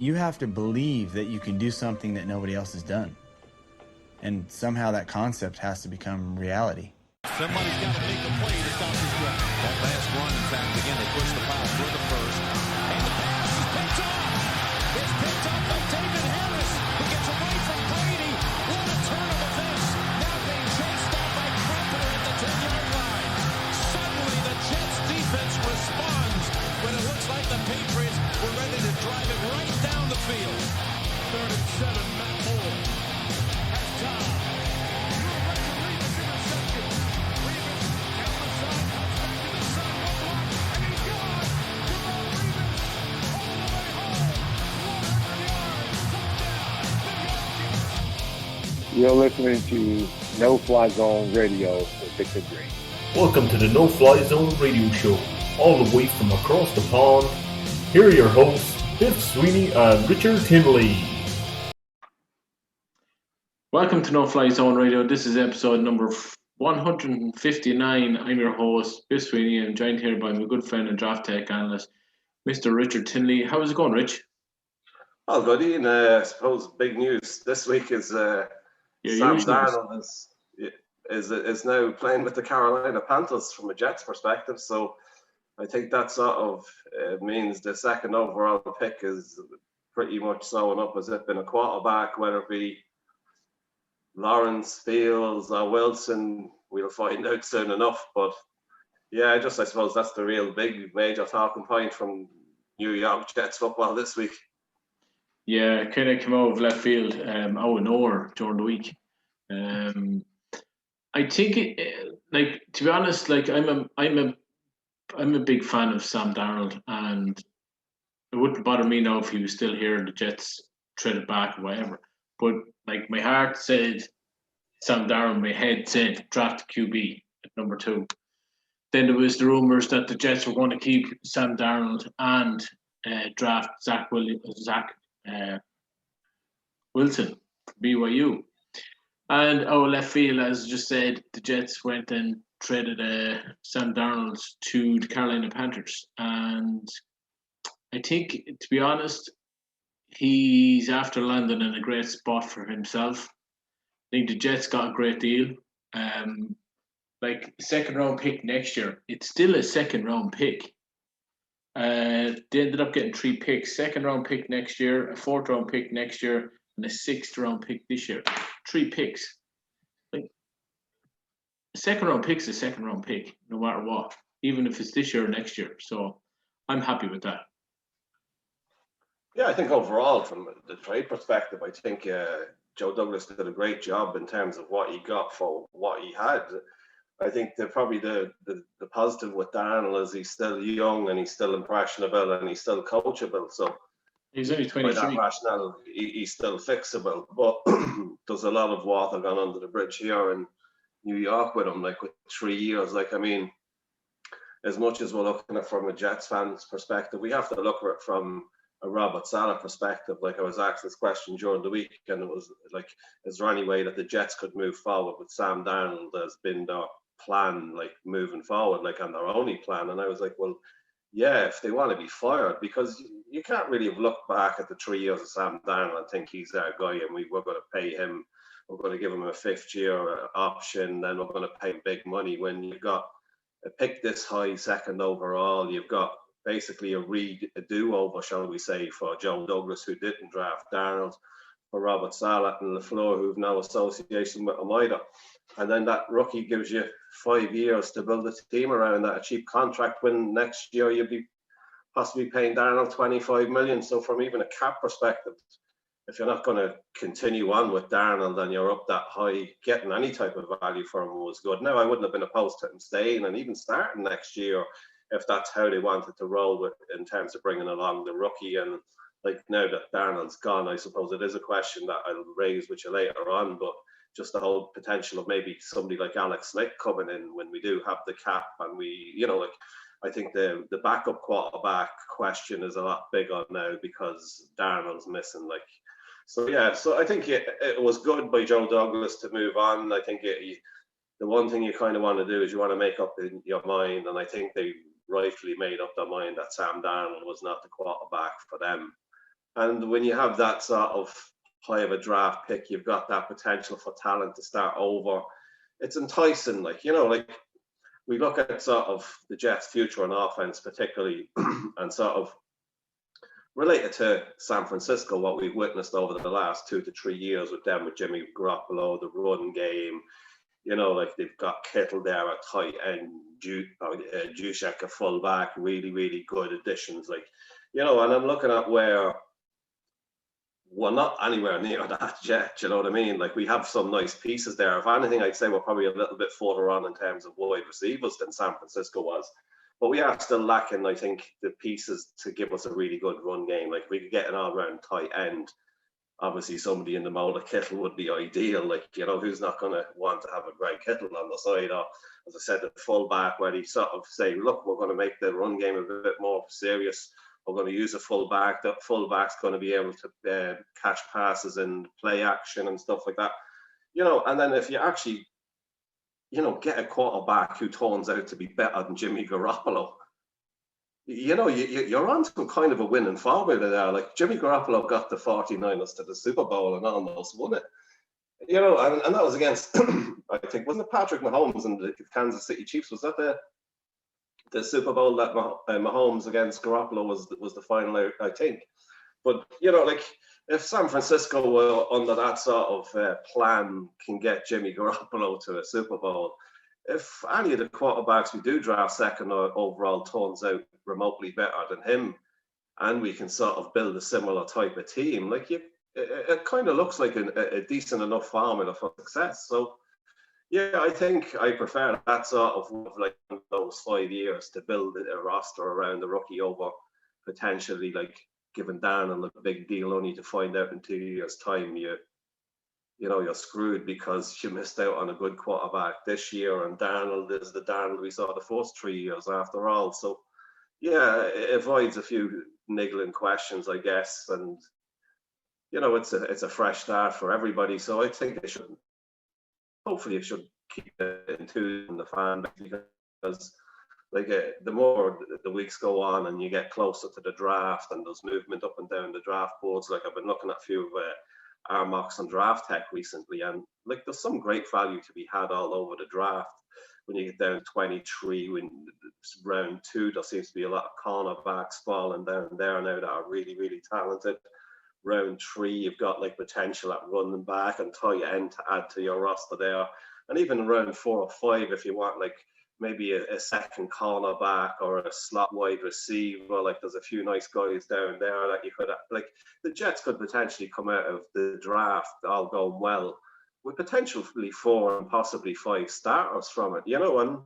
you have to believe that you can do something that nobody else has done. And somehow that concept has to become reality. Somebody's got to make the play to stop this drive. That last run, in fact, again, they push the foul for the first. And the pass is picked off. It's picked off by David Harris, who gets away from Brady. What a turn of events. Now being chased down by Cropper at the 10-yard line. Suddenly, the Jets defense responds when it looks like the Patriots were ready to drive it right down the field. 3rd and 7, Matt Moore. Has time. You're listening to No Fly Zone Radio with Victor Green. Welcome to the No Fly Zone Radio Show, all the way from across the pond. Here are your hosts, Biff Sweeney and Richard Tinley. Welcome to No Fly Zone Radio. This is episode number 159. I'm your host, Biff Sweeney, and joined here by my good friend and draft tech analyst, Mr. Richard Tinley. How's it going, Rich? Oh, good. Ian, I suppose big news this week is Sam Darnold is now playing with the Carolina Panthers from a Jets perspective. So I think that sort of means the second overall pick is pretty much sewn up as if in a quarterback, whether it be Lawrence, Fields, or Wilson. We'll find out soon enough. But yeah, I suppose that's the real big major talking point from New York Jets football this week. Yeah, it kind of came out of left field, out of nowhere during the week. I think, to be honest, I'm a big fan of Sam Darnold, and it wouldn't bother me now if he was still here and the Jets traded back or whatever. But my heart said Sam Darnold, my head said draft QB at number 2. Then there was the rumors that the Jets were going to keep Sam Darnold and draft Zach Wilson, BYU. And left field, as I just said, the Jets went and traded Sam Darnold to the Carolina Panthers. And I think, to be honest, he's after landing in a great spot for himself. I think the Jets got a great deal. Second round pick next year, it's still a second round pick. They ended up getting 3 picks: second round pick next year, a 4th round pick next year, and a 6th round pick this year. 3 picks. A second round pick's a second round pick, no matter what, even if it's this year or next year. So I'm happy with that. Yeah, I think overall, from the trade perspective, I think Joe Douglas did a great job in terms of what he got for what he had. I think probably the positive with Darnold is he's still young and he's still impressionable and he's still coachable. So he's only 23. By that rationale, he's still fixable. But there's a lot of water gone under the bridge here in New York with him, with 3 years. As much as we're looking at it from a Jets fan's perspective, we have to look at it from a Robert Saleh perspective. I was asked this question during the week, and it was is there any way that the Jets could move forward with Sam Darnold as been their plan, moving forward, and their only plan? And I was like, well, yeah, if they want to be fired, because you can't really have looked back at the 3 years of Sam Darnold and think he's our guy and we're going to pay him, we're going to give him a 5th year option, then we're going to pay him big money. When you've got a pick this high, second overall, you've got basically a do-over, shall we say, for Joe Douglas, who didn't draft Darnold, for Robert Saleh and LaFleur, who've no association with him either. And then that rookie gives you 5 years to build a team around that, a cheap contract, when next year you'll be possibly paying Darnold $25 million. So from even a cap perspective, if you're not going to continue on with Darnold and you're up that high, getting any type of value for him was good. Now, I wouldn't have been opposed to him staying and even starting next year if that's how they wanted to roll with in terms of bringing along the rookie. And now that Darnold's gone, I suppose it is a question that I'll raise with you later on, but just the whole potential of maybe somebody like Alex Smith coming in when we do have the cap, and I think the backup quarterback question is a lot bigger now because Darnold's missing. So I think it was good by Joe Douglas to move on. I think the one thing you kind of want to do is you want to make up in your mind, and I think they rightfully made up their mind that Sam Darnold was not the quarterback for them. And when you have that sort of high of a draft pick, you've got that potential for talent to start over. It's enticing, like, like we look at sort of the Jets' future on offense, particularly, and sort of related to San Francisco, what we've witnessed over the last 2 to 3 years with them, with Jimmy Garoppolo, the run game. Like they've got Kittle there at tight end, Juszczyk a fullback, really, really good additions. Like, and I'm looking at where we're not anywhere near that yet. You know what I mean? Like, we have some nice pieces there. If anything, I'd say we're probably a little bit further on in terms of wide receivers than San Francisco was. But we are still lacking, I think, the pieces to give us a really good run game. Like, we could get an all-round tight end. Obviously, somebody in the mold of Kittle would be ideal. Like, who's not going to want to have a Greg Kittle on the side? Or, as I said, the fullback, where he sort of say, look, we're going to make the run game a bit more serious. We're going to use a fullback. That fullback's going to be able to catch passes and play action and stuff like that. And then if you actually, get a quarterback who turns out to be better than Jimmy Garoppolo, you're on some kind of a winning formula there. Like, Jimmy Garoppolo got the 49ers to the Super Bowl and almost won it. And that was against, I think, wasn't it Patrick Mahomes and the Kansas City Chiefs? Was that the Super Bowl that Mahomes against Garoppolo was the final, I think? But, like, if San Francisco were under that sort of plan can get Jimmy Garoppolo to a Super Bowl, if any of the quarterbacks we do draft second or overall turns out remotely better than him, and we can sort of build a similar type of team, like, it kind of looks like a decent enough formula for success. So, yeah, I think I prefer that sort of, like, those 5 years to build a roster around the rookie over potentially, like, giving Darnold a big deal only to find out in 2 years' time you're screwed because you missed out on a good quarterback this year, and Darnold is the Darnold we saw the first 3 years after all. So, yeah, it avoids a few niggling questions, I guess, and it's a fresh start for everybody. So I think they should, hopefully, it should keep it in tune in the fan base, because, like, the more the weeks go on and you get closer to the draft and there's movement up and down the draft boards, like, I've been looking at a few of our mocks on Draft Tech recently, and, like, there's some great value to be had all over the draft. When you get down to 23, when it's round 2, there seems to be a lot of cornerbacks falling down there now that are really, really talented. Round 3, you've got, like, potential at running back and tight end to add to your roster there. And even round 4 or 5, if you want, like, maybe a second cornerback or a slot wide receiver, like, there's a few nice guys down there that you could, like, the Jets could potentially come out of the draft all going well with potentially 4 and possibly 5 starters from it, and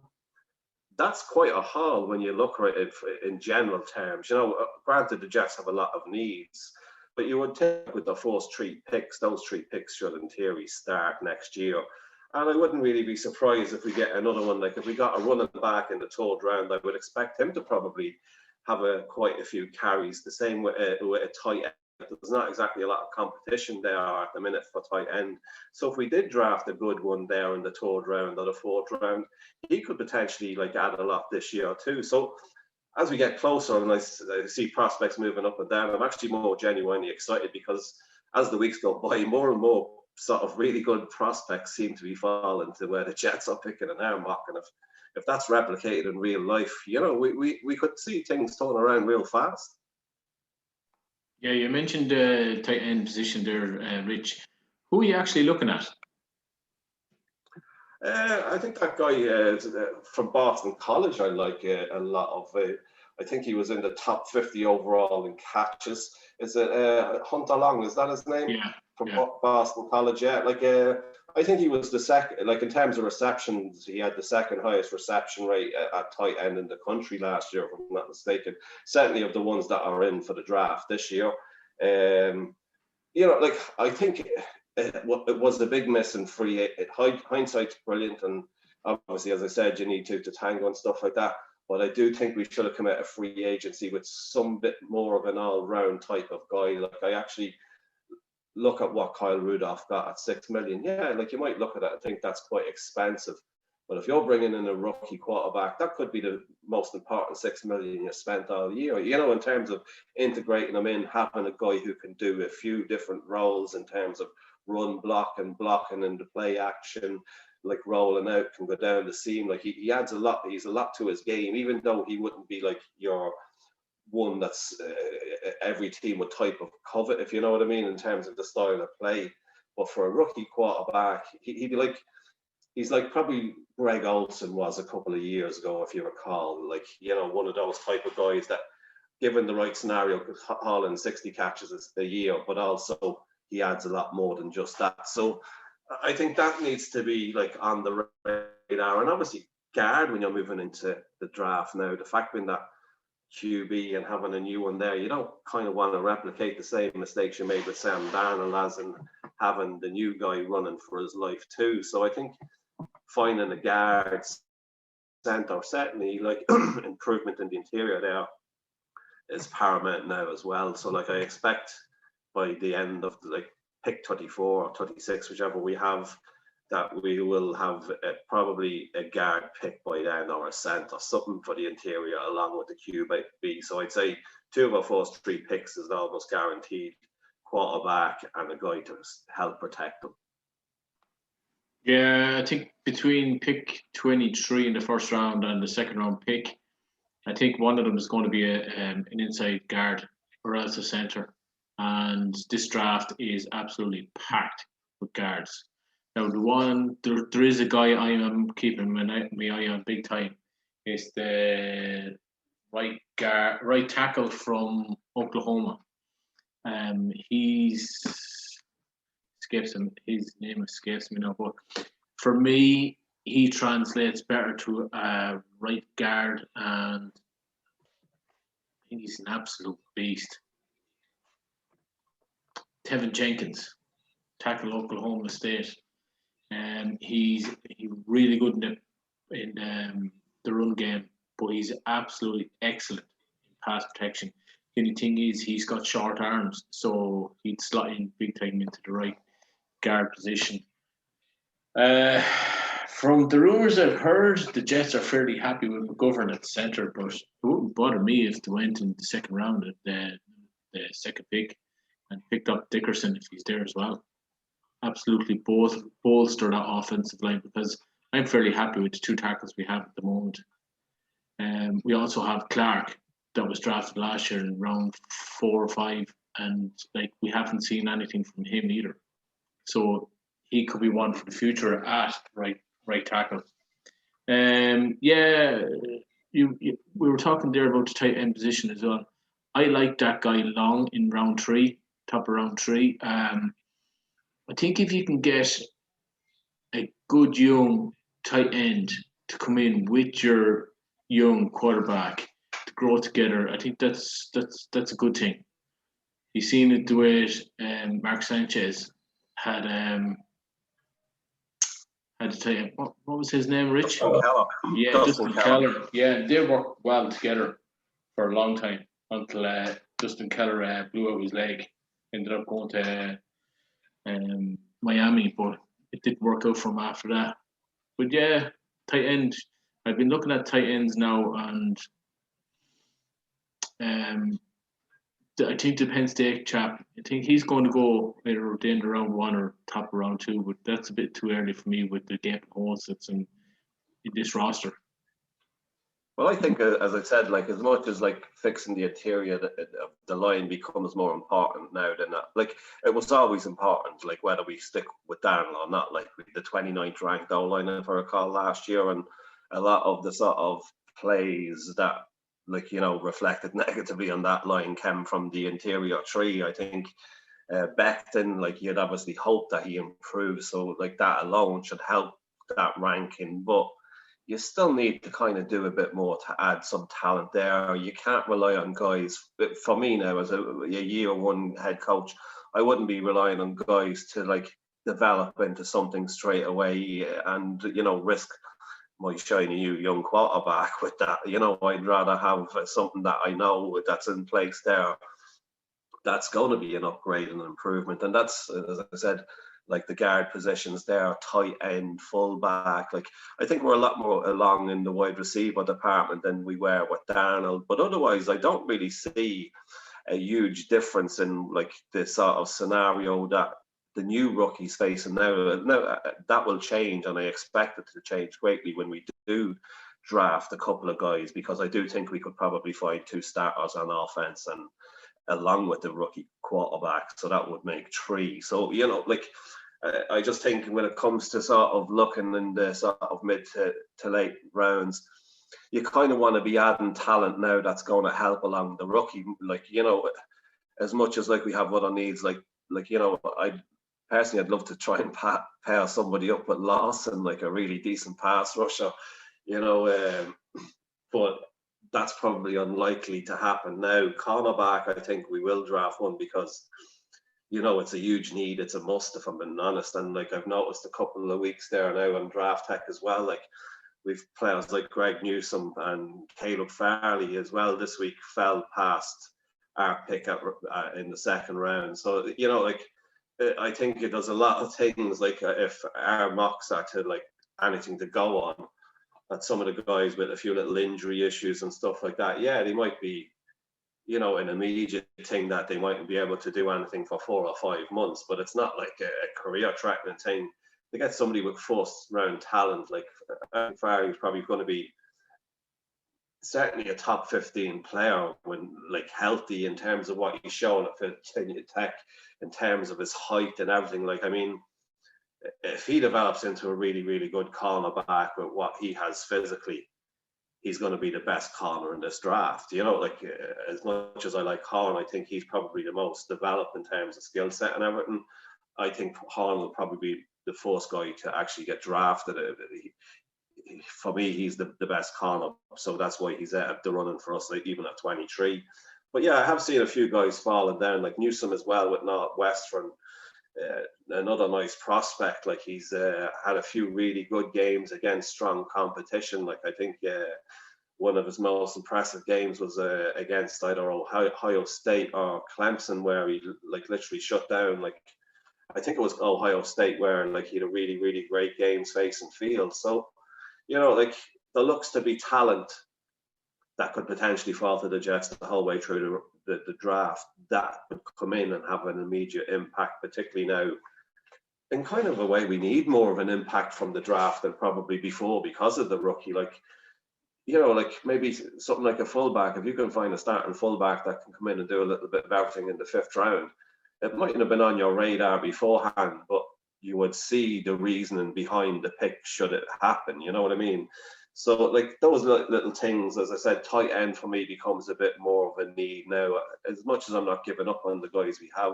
that's quite a haul when you look at it in general terms. Granted, the Jets have a lot of needs, but you would think with the first 3 picks, those 3 picks should in theory start next year. And I wouldn't really be surprised if we get another one. Like, if we got a running back in the 3rd round, I would expect him to probably have quite a few carries. The same with a tight end. There's not exactly a lot of competition there at the minute for tight end. So if we did draft a good one there in the 3rd round or the 4th round, he could potentially, like, add a lot this year too. So as we get closer and I see prospects moving up and down, I'm actually more genuinely excited, because as the weeks go by, more and more sort of really good prospects seem to be falling to where the Jets are picking an arm mock. And if that's replicated in real life, we could see things turn around real fast. Yeah, you mentioned the tight end position there, Rich. Who are you actually looking at? I think that guy from Boston College, I like a lot of. I think he was in the top 50 overall in catches. Is it Hunter Long? Is that his name? Yeah. From Boston College, yeah. Like, I think he was the second, like, in terms of receptions, he had the 2nd highest reception rate at tight end in the country last year, if I'm not mistaken. Certainly of the ones that are in for the draft this year. Like, I think it was the big miss in free. Hindsight's brilliant, and obviously, as I said, you need to tango and stuff like that. But I do think we should have come out of free agency with some bit more of an all-round type of guy. Like, I actually look at what Kyle Rudolph got at $6 million. Yeah, like, you might look at it and think that's quite expensive. But if you're bringing in a rookie quarterback, that could be the most important $6 million you spent all year. You know, in terms of integrating them in, having a guy who can do a few different roles in terms of run, blocking and the play action, like rolling out, can go down the seam. Like he adds a lot. He's a lot to his game, even though he wouldn't be like your one that's every team would type of covet, if you know what I mean, in terms of the style of play. But for a rookie quarterback, he'd be like, he's like probably Greg Olsen was a couple of years ago, if you recall. Like, you know, one of those type of guys that, given the right scenario, could haul in 60 catches a year, but also he adds a lot more than just that. So I think that needs to be like on the radar. And obviously, guard, when you're moving into the draft now, the fact being that QB and having a new one there, you don't kind of want to replicate the same mistakes you made with Sam Darnold, as in having the new guy running for his life too. So I think finding a guard center, certainly like improvement in the interior there, is paramount now as well. So like I expect by the end of like pick 24 or 26, whichever we have, that we will have probably a guard pick by then, or a center, something for the interior along with the QB. So I'd say 2 of our first 3 picks is almost guaranteed quarterback and a guy to help protect them. Yeah, I think between pick 23 in the first round and the second round pick, I think one of them is going to be an inside guard or else a center. And this draft is absolutely packed with guards. Now, there is a guy I am keeping my eye on big time. It's the right tackle from Oklahoma. His name escapes me now, but for me, he translates better to a right guard, and I think he's an absolute beast. Tevin Jenkins, tackle Oklahoma State. He's really good in the run game, but he's absolutely excellent in pass protection. The only thing is he's got short arms, so he'd slot in big time into the right guard position. From the rumors I've heard, the Jets are fairly happy with McGovern at center, but it wouldn't bother me if they went in the second round at the second pick and picked up Dickerson if he's there as well. Absolutely bolster that offensive line, because I'm fairly happy with the 2 tackles we have at the moment. We also have Clark that was drafted last year in round 4 or 5, and like we haven't seen anything from him either. So he could be one for the future at right tackle. We were talking there about the tight end position as well. I like that guy Long in round 3, top of round 3. I think if you can get a good young tight end to come in with your young quarterback to grow together, I think that's a good thing. You've seen it the way Mark Sanchez had to tell you what was his name, Rich? Justin Keller. Yeah, they worked well together for a long time until Justin Keller blew out his leg. Ended up going to Miami, but it didn't work out for him after that. But yeah, tight end. I've been looking at tight ends now, and I think the Penn State chap, I think he's going to go either at the end of round 1 or top of round 2, but that's a bit too early for me with the gaping holes that's in this roster. Well, I think, as I said, like as much as like fixing the interior of the line becomes more important now than that. Like it was always important, like whether we stick with Darnold or not. Like the 29th ranked O-line, if I recall, last year, and a lot of the sort of plays that, like, you know, reflected negatively on that line came from the interior 3. I think Becton, like you'd obviously hope that he improves, so like that alone should help that ranking, but you still need to kind of do a bit more to add some talent there. You can't rely on guys. For me now, as a year 1 head coach, I wouldn't be relying on guys to like develop into something straight away and, you know, risk my shiny new young quarterback with that. You know, I'd rather have something that I know that's in place there. That's going to be an upgrade and an improvement. And that's, as I said, like the guard positions there, tight end, full back. Like, I think we're a lot more along in the wide receiver department than we were with Darnold. But otherwise, I don't really see a huge difference in like the sort of scenario that the new rookies facing now. Now that will change, and I expect it to change greatly when we do draft a couple of guys, because I do think we could probably find 2 starters on offense and along with the rookie quarterback, so that would make 3. So, you know, like, I just think when it comes to sort of looking in the sort of mid to late rounds, you kind of want to be adding talent now that's going to help along the rookie. Like, you know, as much as like we have other needs, like you know, I'd love to try and pair somebody up with Lawson, like a really decent pass rusher, you know, but that's probably unlikely to happen now. Cornerback, I think we will draft one because, you know, it's a huge need. It's a must, if I'm being honest. And like I've noticed a couple of weeks there now on Draft Tech as well, like we've players like Greg Newsome and Caleb Farley as well this week fell past our pick in the 2nd round. So, you know, like I think it does a lot of things. Like if our mocks are to like anything to go on, that some of the guys with a few little injury issues and stuff like that, yeah, they might be, you know, an immediate thing that they mightn't be able to do anything for 4 or 5 months, but it's not like a career-threatening thing. They get somebody with first-round talent, like Farley's probably going to be certainly a top 15 player when like healthy in terms of what he's shown at Virginia Tech, in terms of his height and everything. Like, I mean, if he develops into a really, really good cornerback with what he has physically, he's going to be the best corner in this draft. You know, like as much as I like Horn, I think he's probably the most developed in terms of skill set and everything. I think Horn will probably be the first guy to actually get drafted. For me, he's the best corner, so that's why he's at the running for us, like, even at 23. But yeah, I have seen a few guys falling down, like Newsome as well with Northwestern. Another nice prospect. Like he's had a few really good games against strong competition. Like I think one of his most impressive games was against, I don't know, Ohio State or Clemson, where he like literally shut down, like I think it was Ohio State, where like he had a really, really great games facing field. So, you know, like there looks to be talent that could potentially fall to the Jets the whole way through the draft that would come in and have an immediate impact, particularly now. In kind of a way, we need more of an impact from the draft than probably before because of the rookie. Like, you know, like maybe something like a fullback. If you can find a starting fullback that can come in and do a little bit of everything in the 5th round, it mightn't have been on your radar beforehand, but you would see the reasoning behind the pick should it happen. You know what I mean? So, like, those little things, as I said, tight end for me becomes a bit more of a need now. As much as I'm not giving up on the guys we have,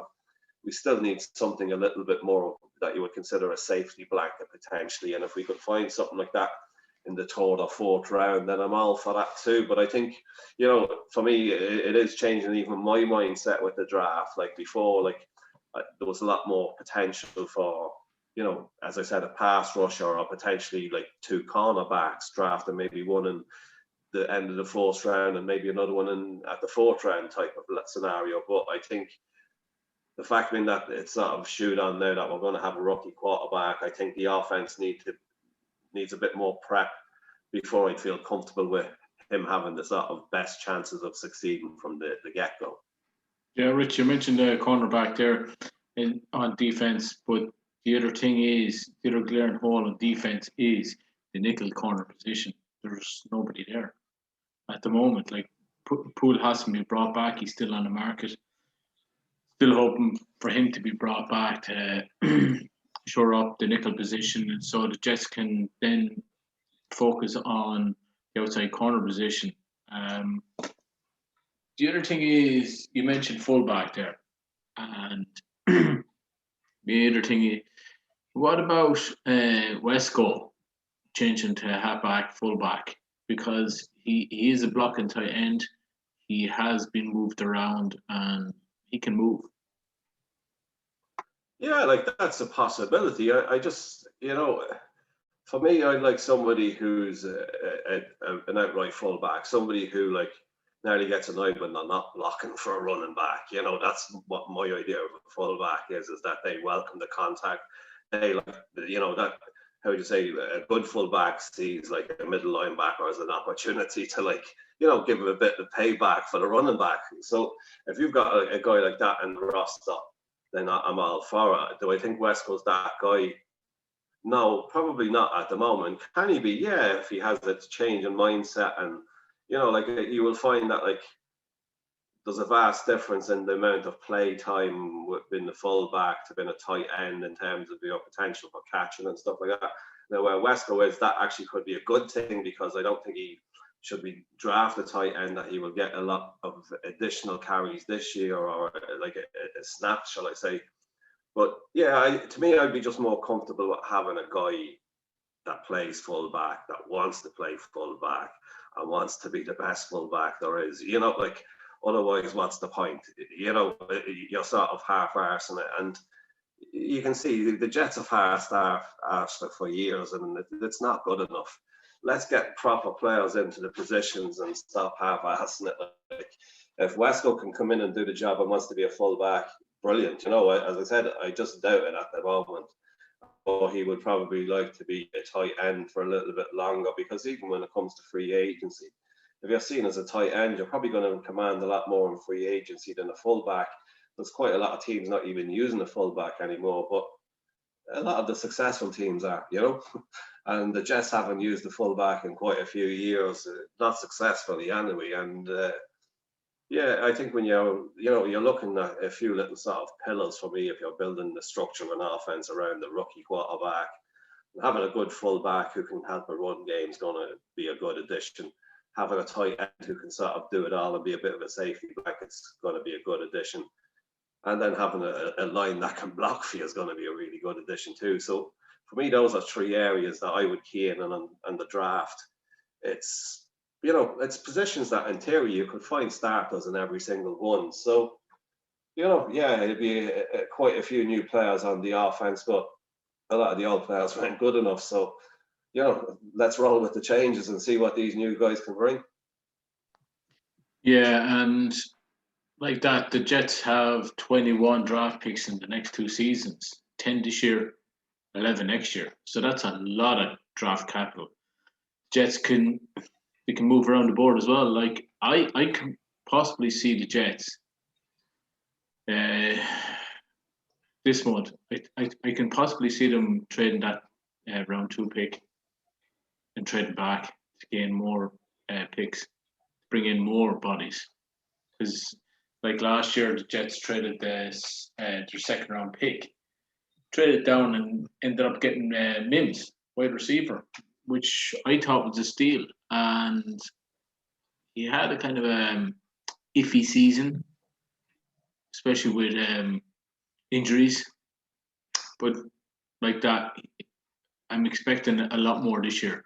we still need something a little bit more that you would consider a safety blanket potentially. And if we could find something like that in the 3rd or 4th round, then I'm all for that too. But I think, you know, for me, it is changing even my mindset with the draft. Like before, like there was a lot more potential for, you know, as I said, a pass rusher or potentially like 2 cornerbacks drafted, maybe one in the end of the 4th round and maybe another one at the 4th round type of scenario. But I think the fact being that it's sort of shoot on now that we're going to have a rookie quarterback, I think the offense needs a bit more prep before I'd feel comfortable with him having the sort of best chances of succeeding from the get-go. Yeah, Rich, you mentioned the cornerback there on defense, but the other thing is, the other glaring hole on defense is the nickel corner position. There's nobody there at the moment. Like, Poole hasn't been brought back. He's still on the market. Still hoping for him to be brought back to shore up the nickel position, and so the Jets can then focus on the outside corner position. The other thing is, you mentioned fullback there, and the other thing is, what about Wesco changing to halfback, fullback? Because he is a blocking tight end. He has been moved around and he can move. Yeah, like that's a possibility. I just, you know, for me, I'd like somebody who's an outright fullback, somebody who like nearly gets annoyed when they're not blocking for a running back. You know, that's what my idea of a fullback is that they welcome the contact. They like, you know, that, how would you say, a good fullback sees like a middle linebacker as an opportunity to, like, you know, give him a bit of payback for the running back. So if you've got a guy like that in the roster, then I'm all for it. Do I think Wesco's that guy? No, probably not at the moment. Can he be? Yeah, if he has a change in mindset, and, you know, like, you will find that, like, there's a vast difference in the amount of play time with being the fullback to being a tight end in terms of your potential for catching and stuff like that. Now, where Wesco is, that actually could be a good thing, because I don't think he should be drafted tight end that he will get a lot of additional carries this year, or like a snap, shall I say. But yeah, to me, I'd be just more comfortable with having a guy that plays fullback, that wants to play fullback, and wants to be the best fullback there is. You know, like, otherwise, what's the point? You know, you're sort of half-arsing it. And you can see the Jets have half-arsed it for years, and it's not good enough. Let's get proper players into the positions and stop half-assing it. Like, if Wesco can come in and do the job and wants to be a fullback, brilliant. You know, as I said, I just doubt it at the moment. Or he would probably like to be a tight end for a little bit longer, because even when it comes to free agency, if you're seen as a tight end, you're probably going to command a lot more in free agency than a fullback. There's quite a lot of teams not even using a fullback anymore, but a lot of the successful teams are, you know. And the Jets haven't used the fullback in quite a few years, not successfully anyway. And yeah, I think when you're looking at a few little sort of pillars for me, if you're building the structure of an offense around the rookie quarterback, having a good fullback who can help a run game is going to be a good addition. Having a tight end who can sort of do it all and be a bit of a safety blanket's going to be a good addition. And then having a line that can block for you is going to be a really good addition too. So for me, those are three areas that I would key in on the draft. It's, you know, it's positions that in theory you could find starters in every single one. So, you know, yeah, it'd be quite a few new players on the offense, but a lot of the old players weren't good enough. So, you know, let's roll with the changes and see what these new guys can bring. Yeah, and like that, the Jets have 21 draft picks in the next 2 seasons, 10 this year, 11 next year. So that's a lot of draft capital. Jets can move around the board as well. Like, I can possibly see the Jets this month. I can possibly see them trading that round 2 pick and trading back to gain more picks, bring in more bodies. Because like last year, the Jets traded their 2nd round pick, traded down and ended up getting Mims, wide receiver, which I thought was a steal. And he had a kind of iffy season, especially with injuries. But like that, I'm expecting a lot more this year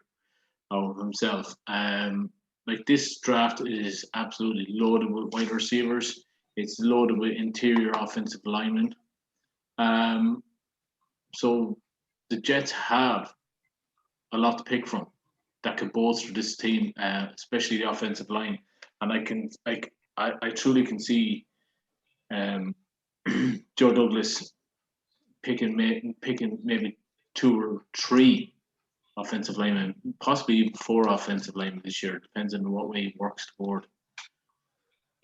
of himself. Like, this draft is absolutely loaded with wide receivers. It's loaded with interior offensive linemen. So the Jets have a lot to pick from that could bolster this team, especially the offensive line. And I truly can see Joe Douglas picking maybe 2 or 3 offensive linemen, possibly even 4 offensive linemen this year. Depends on what way he works the board.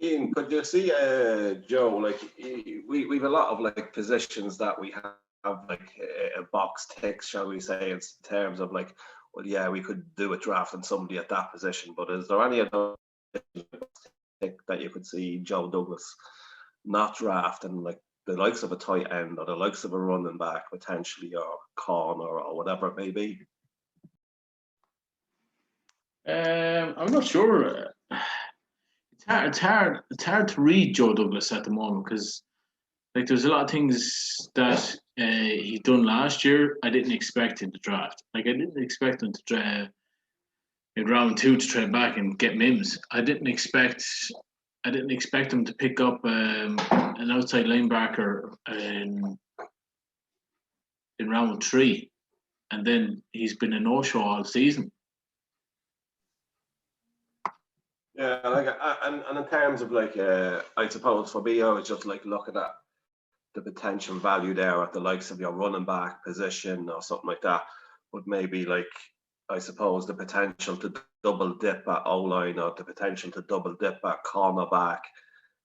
Ian, could you see, Joe, like, we've a lot of like positions that we have like a box tick, shall we say, in terms of like, well, yeah, we could do a draft on somebody at that position, but is there any other that you could see Joe Douglas not drafting, like the likes of a tight end or the likes of a running back potentially, or corner or whatever it may be? I'm not sure. It's hard to read Joe Douglas at the moment, because like there's a lot of things that he done last year I didn't expect in the draft. Like, I didn't expect him to draft in round 2 to trade back and get Mims. I didn't expect him to pick up an outside linebacker in round 3, and then he's been a no-show all season. Yeah, and in terms of I suppose for me, I was just looking at the potential value there at the likes of your running back position or something like that. But maybe I suppose the potential to double dip at O-line or the potential to double dip at cornerback,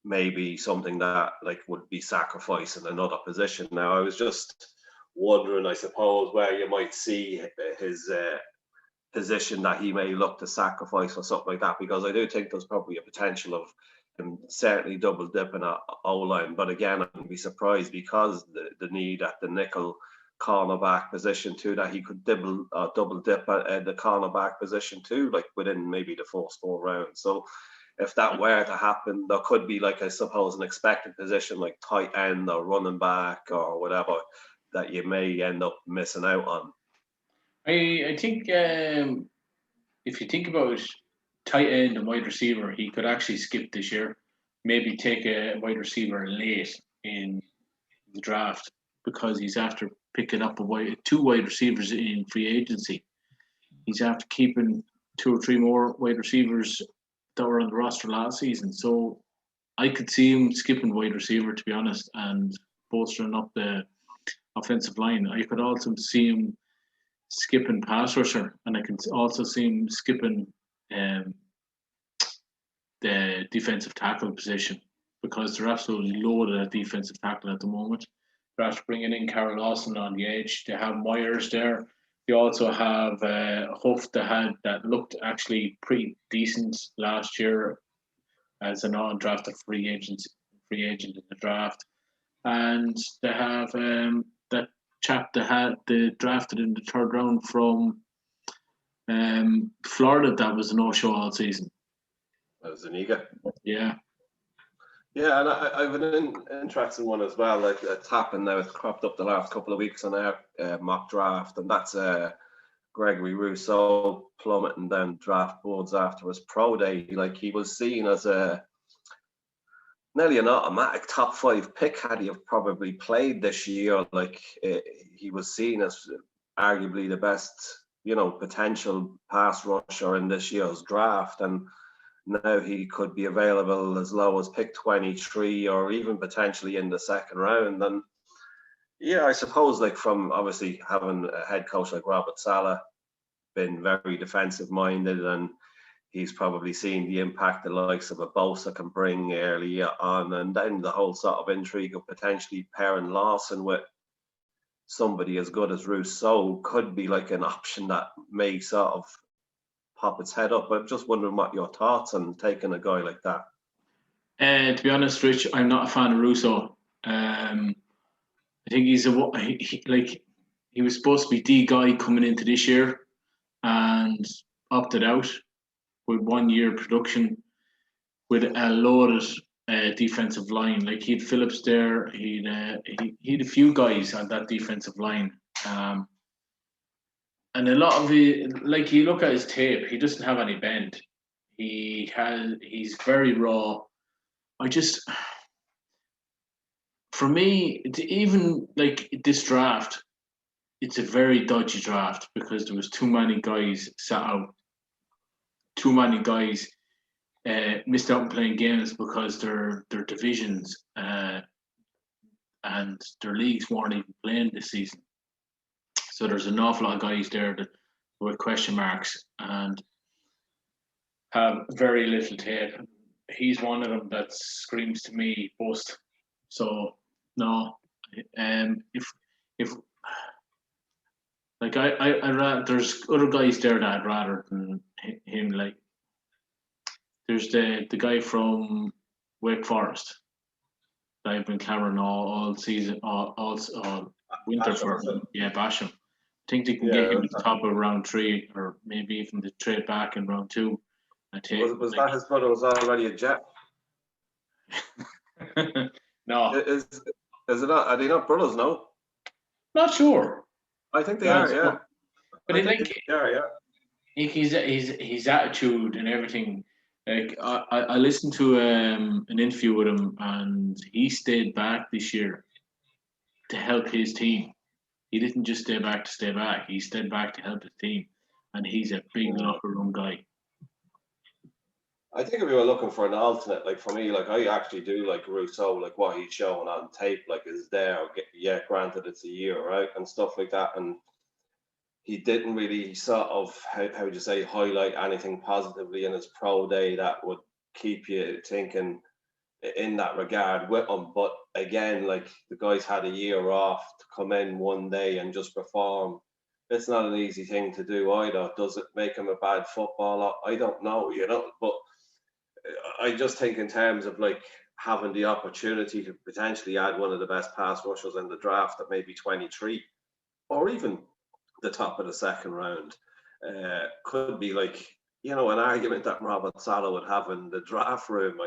maybe something that would be sacrificing another position. Now, I was just wondering, I suppose, where you might see his position that he may look to sacrifice or something like that, because I do think there's probably a potential of him certainly double dipping at O-line. But again, I wouldn't be surprised because the need at the nickel cornerback position too, that he could double dip at the cornerback position too, within maybe the first 4 rounds. So if that were to happen, there could be I suppose an expected position like tight end or running back or whatever that you may end up missing out on. I think if you think about tight end and wide receiver, he could actually skip this year. Maybe take a wide receiver late in the draft because he's after picking up 2 wide receivers in free agency. He's after keeping 2 or 3 more wide receivers that were on the roster last season. So I could see him skipping wide receiver, to be honest, and bolstering up the offensive line. I could also see him skipping pass rusher, and I can also see him skipping the defensive tackle position because they're absolutely loaded at defensive tackle at the moment. They're after bringing in Carol Lawson on the edge. They have Myers there. They also have Huff that looked actually pretty decent last year as a non-drafted free agent in the draft, and they have that chap they drafted in the 3rd round from Florida that was a no-show all season. That was Zuniga. Yeah. Yeah, and I have an interesting one as well. It's happened now. It's cropped up the last couple of weeks on our mock draft, and that's Gregory Rousseau plummeting down draft boards after his pro day. He was seen as nearly an automatic top 5 pick had he have probably played this year. He was seen as arguably the best, potential pass rusher in this year's draft, and now he could be available as low as pick 23 or even potentially in the 2nd round. And yeah, I suppose from obviously having a head coach like Robert Saleh been very defensive minded, and he's probably seen the impact the likes of a Bosa can bring early on, and then the whole sort of intrigue of potentially pairing Lawson with somebody as good as Rousseau could be an option that may sort of pop its head up. I'm just wondering what your thoughts on taking a guy like that. To be honest, Rich, I'm not a fan of Rousseau. I think he was supposed to be the guy coming into this year and opted out with 1 year production with a loaded defensive line. He had Phillips there. He had a few guys on that defensive line. And a lot of it, you look at his tape, he doesn't have any bend. He's very raw. For me, even this draft, it's a very dodgy draft because there was too many guys sat out. Too many guys missed out on playing games because their divisions and their leagues weren't even playing this season. So there's an awful lot of guys there that with question marks and have very little tape. He's one of them that screams to me bust. So no, if I rather, there's other guys there that I'd rather than him. There's the guy from Wake Forest that I've been clamoring all season, all winter for. Yeah, Basham. I think they can get him to the top of round 3 or maybe even the trade back in round 2. Was that his brother was already a Jet? No. Is it not? Are they not brothers? No. Not sure. I think they are. Yeah. But Yeah. his attitude and everything. I listened to an interview with him, and he stayed back this year to help his team. He didn't just stay back to stay back. He stayed back to help his team, and he's a big locker room guy. I think if we were looking for an alternate, like for me, like I actually do like Rousseau, like what he's showing on tape, like is there. Yeah, granted it's a year, right, and stuff like that, and he didn't really sort of how would you say highlight anything positively in his pro day that would keep you thinking in that regard with him. But again, like the guy's had a year off to come in one day and just perform. It's not an easy thing to do either. Does it make him a bad footballer? I don't know, but I just think in terms of like having the opportunity to potentially add one of the best pass rushers in the draft at maybe 23 or even the top of the second round, could be like, an argument that Robert Saleh would have in the draft room.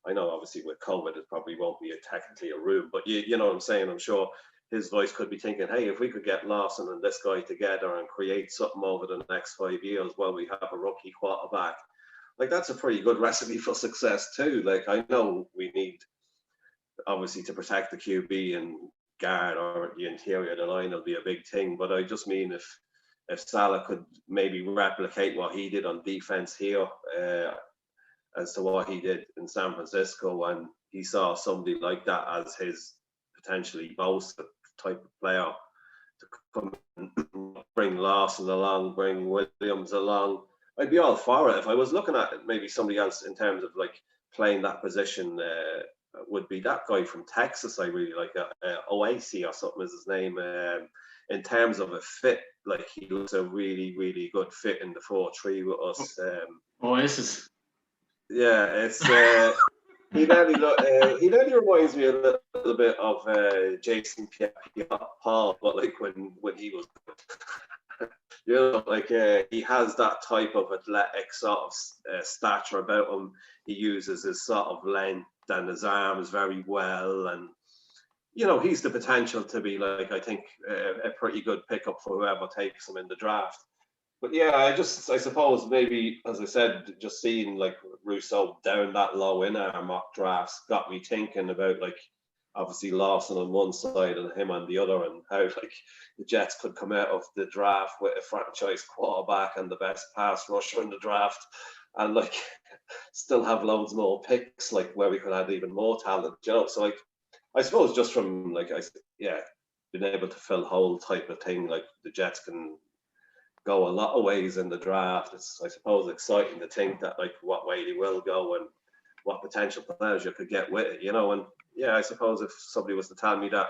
I know obviously with COVID it probably won't be technically a room, but you know what I'm saying. I'm sure his voice could be thinking, hey, if we could get Lawson and this guy together and create something over the next 5 years while we have a rookie quarterback, like that's a pretty good recipe for success too. Like I know we need obviously to protect the QB and guard or the interior of the line will be a big thing, but I just mean if Saleh could maybe replicate what he did on defense here, as to what he did in San Francisco, and he saw somebody like that as his potentially boasted type of player to come and bring Lawson along, bring Williams along, I'd be all for it. If I was looking at maybe somebody else in terms of like playing that position, would be that guy from Texas. I really like Oasi or something is his name. In terms of a fit, like he looks a really, really good fit in the 4-3 with us. Oasis. Yeah, it's he nearly reminds me a little bit of Jason Pierre-Paul, but like when he was, like he has that type of athletic sort of stature about him. He uses his sort of length and his arms very well, and he's the potential to be like, I think, a pretty good pickup for whoever takes him in the draft. But yeah, I suppose maybe, as I said, just seeing like Rousseau down that low in our mock drafts got me thinking about like obviously Lawson on one side and him on the other, and how like the Jets could come out of the draft with a franchise quarterback and the best pass rusher in the draft, and like still have loads more picks, like where we could add even more talent, So like, I suppose just from like being able to fill hole type of thing, like the Jets can go a lot of ways in the draft. It's, I suppose, exciting to think that like what way they will go and what potential players you could get with it, And yeah, I suppose if somebody was to tell me that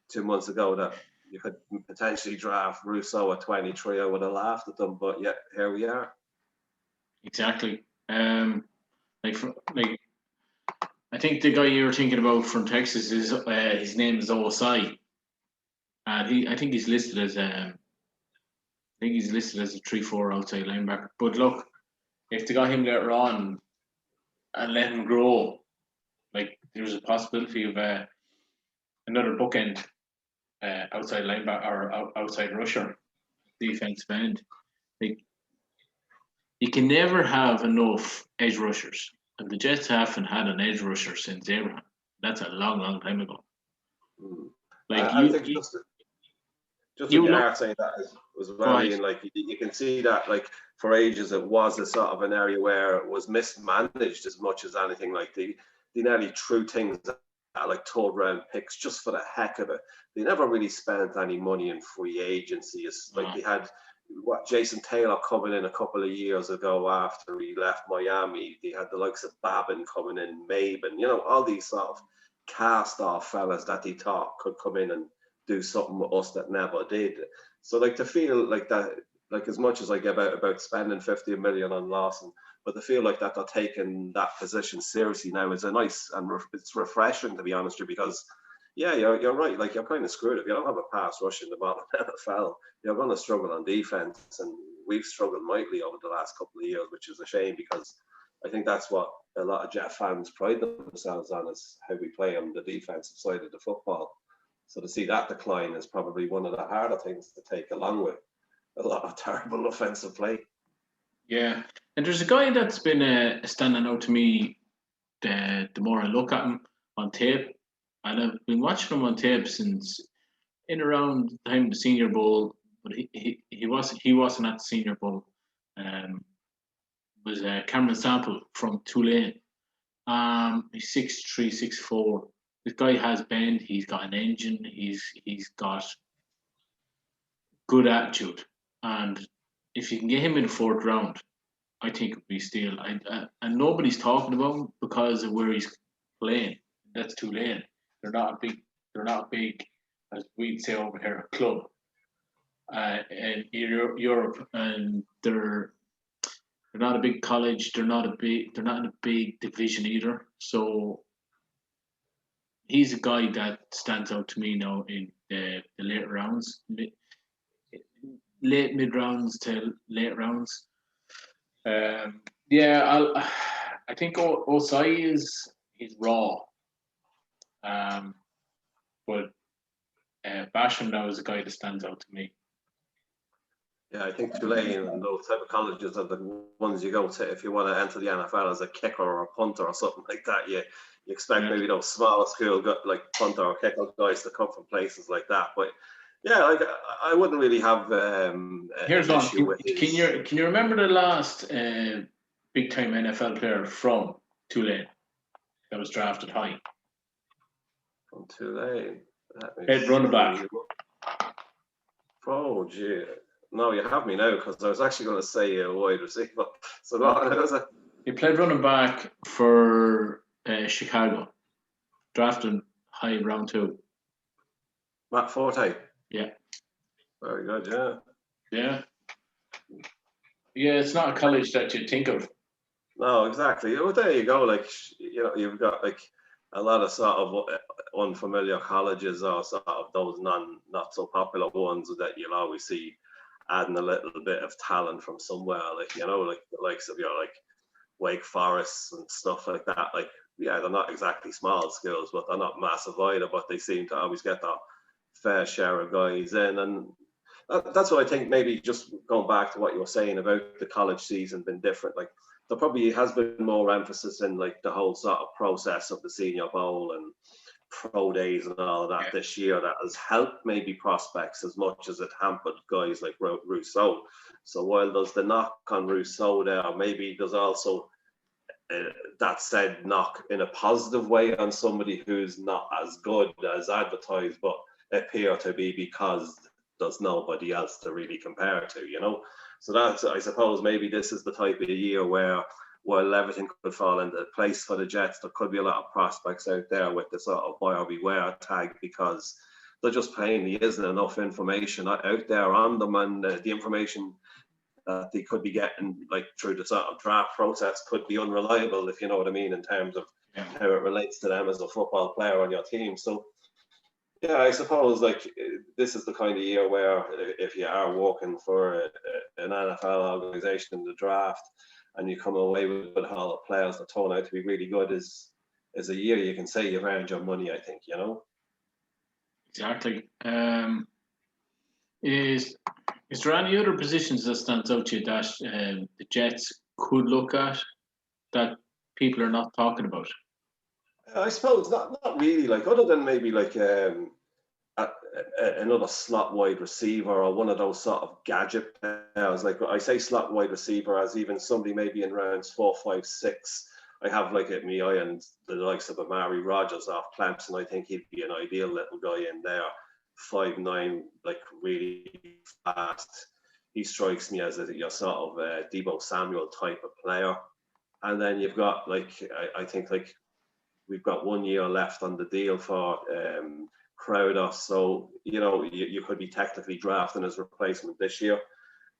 2 months ago that you could potentially draft Rousseau at 23, I would have laughed at them. But yeah, here we are. Exactly. I think the guy you were thinking about from Texas is his name is Osai, and I think he's listed as a 3-4 outside linebacker. But look, if they got him later on and let him grow, like there's a possibility of another bookend outside linebacker or outside rusher, defensive end. Like you can never have enough edge rushers, and the Jets haven't had an edge rusher since Abraham. That's a long, long time ago. Like I think just with Art saying that was well, right. Like you can see that like for ages it was a sort of an area where it was mismanaged as much as anything. Like they nearly threw things at like 3rd round picks just for the heck of it. They never really spent any money in free agency. It's like they had Jason Taylor coming in a couple of years ago after he left Miami. They had the likes of Babin coming in, Maben, all these sort of cast off fellas that they thought could come in and do something with us that never did. So like to feel like that, like as much as I give out about spending 50 million on Lawson, but to feel like that they're taking that position seriously now is a nice, and it's refreshing, to be honest with you, because yeah, you're right. Like you're kind of screwed if you don't have a pass rush in the bottom NFL. You're going to struggle on defense, and we've struggled mightily over the last couple of years, which is a shame because I think that's what a lot of Jet fans pride themselves on, is how we play on the defensive side of the football. So to see that decline is probably one of the harder things to take, along with a lot of terrible offensive play. Yeah, and there's a guy that's been standing out to me the more I look at him on tape, and I've been watching him on tape since in around the time of the Senior Bowl, but he wasn't at the Senior Bowl. was Cameron Sample from Tulane. He's 6'3", 6'4". This guy has bend. He's got an engine. He's got good attitude, and if you can get him in the 4th round, I think it would be steal. And nobody's talking about him because of where he's playing. That's Tulane. They're not a big, as we'd say over here, club. In Europe, and they're not a big college. They're not in a big division either. So he's a guy that stands out to me now in the later rounds, late mid rounds to late rounds. I think Osai he's raw. But Basham now is a guy that stands out to me. Yeah, I think Tulane and those type of colleges are the ones you go to if you want to enter the NFL as a kicker or a punter or something like that. You expect maybe those smaller school like punter or kicker guys to come from places like that. But yeah, like I wouldn't really have Here's an one. issue with Can you remember the last big time NFL player from Tulane that was drafted high? From Tulane. Head running back. Oh, gee. No, you have me now because I was actually going to say a wide receiver. So no, he played running back for Chicago, drafted high round 2. Matt Forte. Yeah. Very good. Yeah. Yeah. Yeah, it's not a college that you'd think of. No, exactly. Well, there you go. Like, you've got like a lot of sort of unfamiliar colleges or sort of those not so popular ones that you'll always see adding a little bit of talent from somewhere, like like the likes of like Wake Forest and stuff like that. Like, yeah, they're not exactly small schools, but they're not massive either. But they seem to always get their fair share of guys in, and that's what I think. Maybe just going back to what you were saying about the college season been different. Like, there probably has been more emphasis in like the whole sort of process of the Senior Bowl and pro days and all of that this year that has helped maybe prospects as much as it hampered guys like Rousseau. So while there's the knock on Rousseau there, maybe there's also that said knock in a positive way on somebody who's not as good as advertised, but appear to be because there's nobody else to really compare to, So that's, I suppose, maybe this is the type of year where while everything could fall into place for the Jets, there could be a lot of prospects out there with the sort of buyer beware tag because there just plainly isn't enough information out there on them, and the information that they could be getting like through the sort of draft process could be unreliable, if you know what I mean, in terms of how it relates to them as a football player on your team. So yeah, I suppose like this is the kind of year where if you are working for an NFL organization in the draft and you come away with a haul of players that turn out to be really good, is a year you can say you've earned your money, I think, Exactly. Is there any other positions that stands out to you that the Jets could look at that people are not talking about? I suppose not really. Like, other than maybe like another slot wide receiver or one of those sort of gadget players. Like, I say slot wide receiver as even somebody maybe in rounds 4, 5, 6. I have like at me eye and the likes of Amari Rogers off Clemson. I think he'd be an ideal little guy in there. 5'9", like really fast. He strikes me as your sort of Deebo Samuel type of player. And then you've got like I think like we've got 1 year left on the deal for Crowder, so you could be technically drafting his replacement this year.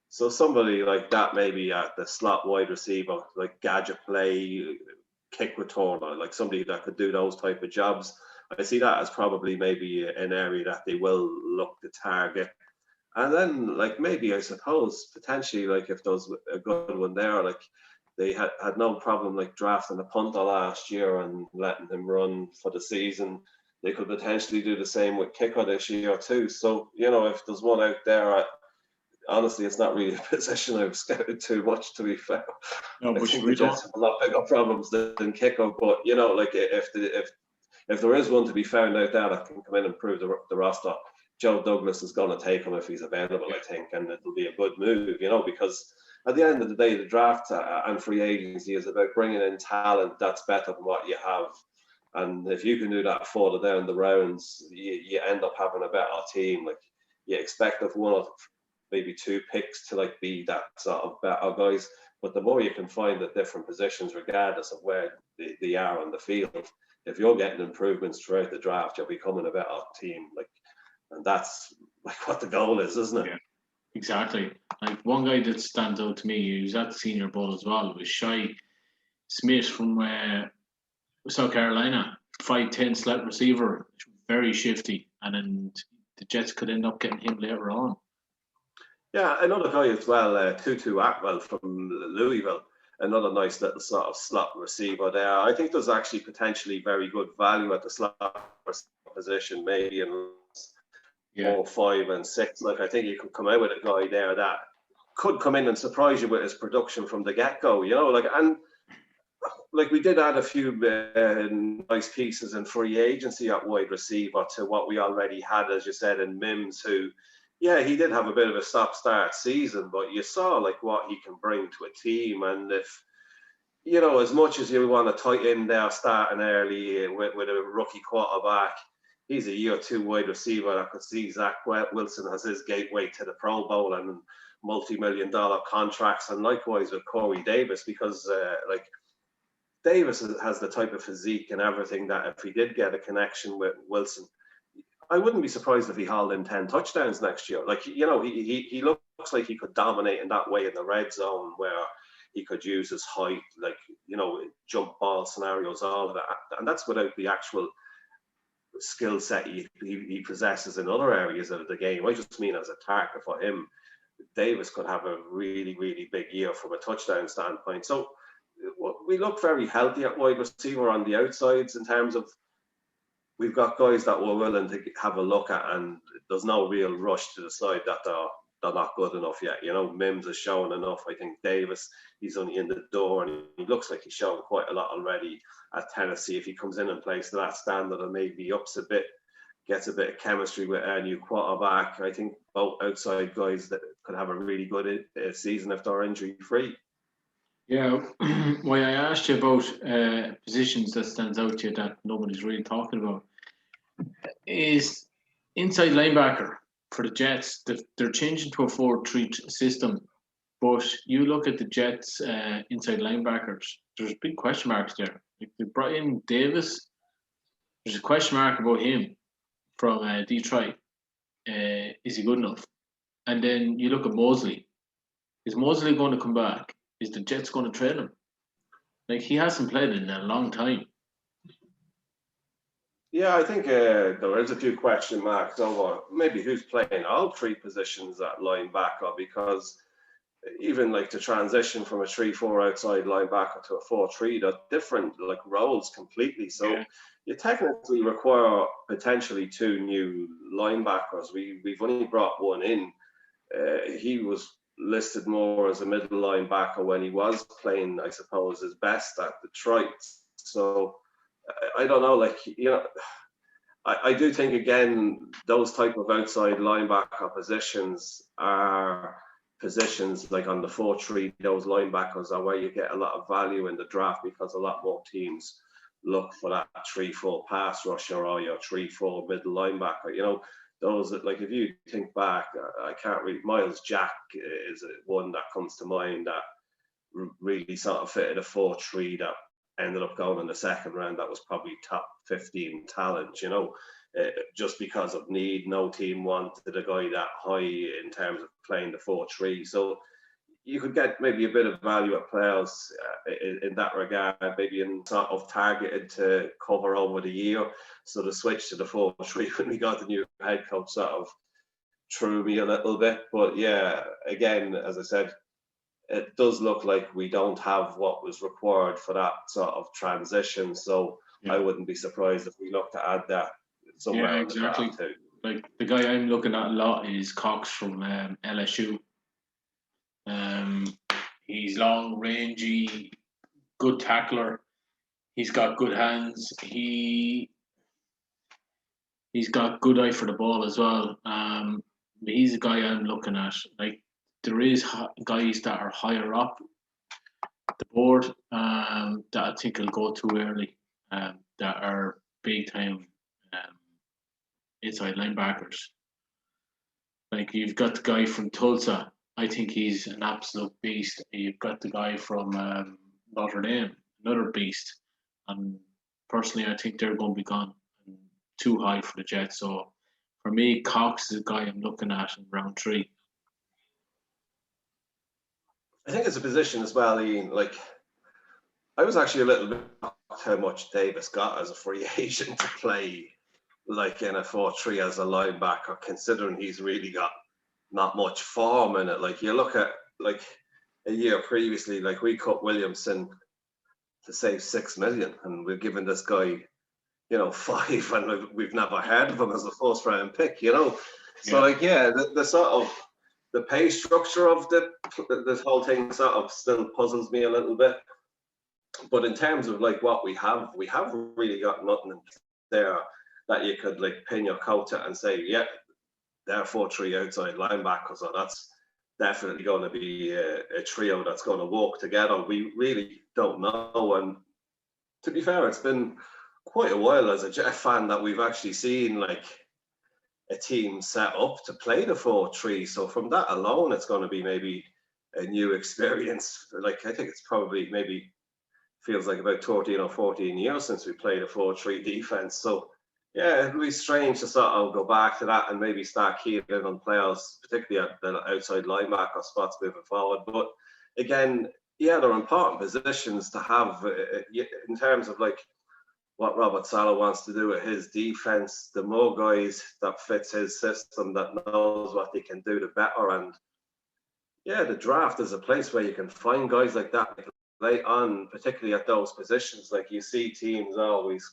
So somebody like that, maybe at the slot wide receiver, like gadget play, kick returner, like somebody that could do those type of jobs. I see that as probably maybe an area that they will look to target. And then like maybe I suppose potentially like if there's a good one there, like they had no problem like drafting a punter last year and letting him run for the season. They could potentially do the same with kicker this year too. So, if there's one out there, honestly, it's not really a position I've scouted too much, to be fair. No, but I think the Jets have a lot bigger problems than kicker. But, like if there is one to be found out there that can come in and improve the roster, Joe Douglas is going to take him if he's available, I think. And it'll be a good move, because at the end of the day, the draft and free agency is about bringing in talent that's better than what you have. And if you can do that further down the rounds, you end up having a better team. Like, you expect of one or maybe two picks to like be that sort of better guys. But the more you can find at different positions, regardless of where they are on the field, if you're getting improvements throughout the draft, you're becoming a better team. Like, and that's like what the goal is, isn't it? Yeah, exactly. Like, one guy that stands out to me, he was at the Senior Bowl as well, was Shai Smith from South Carolina. 5'10" slot receiver, very shifty, and then the Jets could end up getting him later on. Yeah, another guy as well, Tutu Atwell from Louisville, another nice little sort of slot receiver there. I think there's actually potentially very good value at the slot position, maybe in 4, 5, and 6. Like, I think you could come out with a guy there that could come in and surprise you with his production from the get-go, you know, like, and like, we did add a few nice pieces in free agency at wide receiver to what we already had, as you said, in Mims, who, yeah, he did have a bit of a stop-start season, but you saw like what he can bring to a team. And if, you know, as much as you want to tighten there starting early with a rookie quarterback, he's a year 2 wide receiver. I could see Zach Wilson as his gateway to the Pro Bowl and multi-million-dollar contracts, and likewise with Corey Davis, because like, Davis has the type of physique and everything that if he did get a connection with Wilson, I wouldn't be surprised if he hauled in 10 touchdowns next year. Like, you know, he looks like he could dominate in that way in the red zone, where he could use his height, like, you know, jump ball scenarios, all of that. And that's without the actual skill set he possesses in other areas of the game. I just mean as a target for him, Davis could have a really, really big year from a touchdown standpoint. So we look very healthy at wide receiver on the outsides in terms of we've got guys that we're willing to have a look at, and there's no real rush to decide that they're not good enough yet. You know, Mims has shown enough. I think Davis, he's only in the door, and he looks like he's shown quite a lot already at Tennessee. If he comes in and plays to that standard and maybe ups a bit, gets a bit of chemistry with a new quarterback, I think both outside guys that could have a really good season if they're injury free. Yeah, why I asked you about positions that stands out to you that nobody's really talking about is inside linebacker for the Jets. They're changing to a 4-3 system, but you look at the Jets inside linebackers, there's big question marks there. Like, they brought in Davis, there's a question mark about him from Detroit. Is he good enough? And then you look at Mosley. Is Mosley going to come back? Is the Jets going to trade him? Like, he hasn't played in a long time. Yeah, I think there is a few question marks over maybe who's playing all 3 positions at linebacker, because even like the transition from a 3-4 outside linebacker to a 4-3, they're different like roles completely. So you technically require potentially 2 new linebackers. We've only brought one in. He was listed more as a middle linebacker when he was playing, I suppose, his best at Detroit. So I don't know, like, you know, I do think, again, those type of outside linebacker positions are positions like on the 4-3, those linebackers are where you get a lot of value in the draft, because a lot more teams look for that 3-4 pass rusher or your 3-4 middle linebacker. You know, those that, like, if you think back, I can't really, Miles Jack is one that comes to mind that really sort of fitted a 4-3 that ended up going in the second round. That was probably top 15 talent, you know, just because of need. No team wanted a guy that high in terms of playing the 4-3. So you could get maybe a bit of value at players in that regard, maybe in sort of targeted to cover over the year. So the switch to the 4-3 when we got the new head coach sort of threw me a little bit. But yeah, again, as I said, it does look like we don't have what was required for that sort of transition. So I wouldn't be surprised if we look to add that somewhere. Yeah, exactly. Too. Like, the guy I'm looking at a lot is Cox from LSU. He's long, rangy, good tackler. He's got good hands. He's got good eye for the ball as well. He's a guy I'm looking at. Like, there is guys that are higher up the board that I think will go too early, that are big time inside linebackers. Like you've got the guy from Tulsa. I think he's an absolute beast. You've got the guy from Notre Dame, another beast. And personally, I think they're going to be gone too high for the Jets. So for me, Cox is a guy I'm looking at in round 3. I think it's a position as well, Ian. Like, I was actually a little bit shocked how much Davis got as a free agent to play like in a 4-3 as a linebacker, considering he's really got not much form in it. Like, you look at like a year previously, like we cut Williamson to save $6 million, and we've given this guy, you know, 5, and we've never heard of him as a first round pick, you know. So like, the sort of the pay structure of this whole thing sort of still puzzles me a little bit. But in terms of like what we have really got nothing there that you could like pin your coat at and say, yeah, they're 4-3 outside linebackers, so that's definitely going to be a trio that's going to work together. We really don't know. And to be fair, it's been quite a while as a Jet fan that we've actually seen like a team set up to play the 4-3. So from that alone, it's going to be maybe a new experience. Like, I think it's probably maybe feels like about 13 or 14 years since we played a 4-3 defense. So yeah, it'll be strange to sort of go back to that and maybe start keying in on players, particularly at the outside linebacker spots moving forward. But again, yeah, they're important positions to have in terms of like what Robert Saleh wants to do with his defense. The more guys that fits his system, that knows what they can do, the better. And yeah, the draft is a place where you can find guys like that late on, particularly at those positions. Like, you see teams always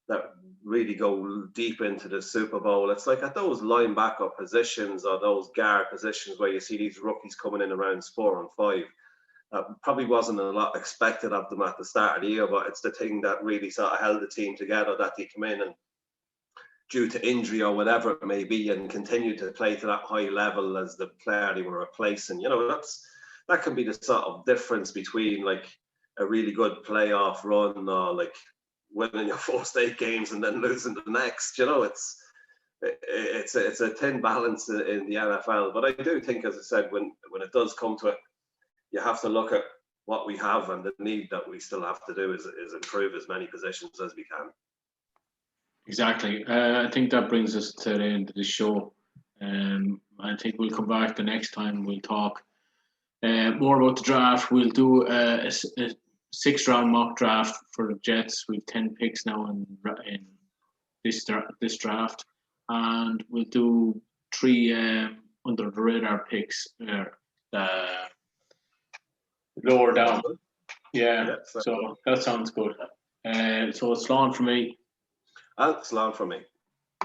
that really go deep into the Super Bowl. It's like at those linebacker positions or those guard positions where you see these rookies coming in around 4 and 5. Probably wasn't a lot expected of them at the start of the year, but it's the thing that really sort of held the team together, that they come in and due to injury or whatever it may be, and continue to play to that high level as the player they were replacing. You know, that can be the sort of difference between like a really good playoff run or like winning your first 8 games and then losing the next. You know, it's a thin balance in the NFL. But I do think, as I said, when it does come to it, you have to look at what we have, and the need that we still have to do is improve as many positions as we can. Exactly. I think that brings us to the end of the show. I think we'll come back the next time. We'll talk more about the draft. We'll do a 6-round mock draft for the Jets. We've 10 picks now in this draft, and we'll do 3 under the radar picks lower down. Yeah, so that sounds good. So it's long for me. It's long for me.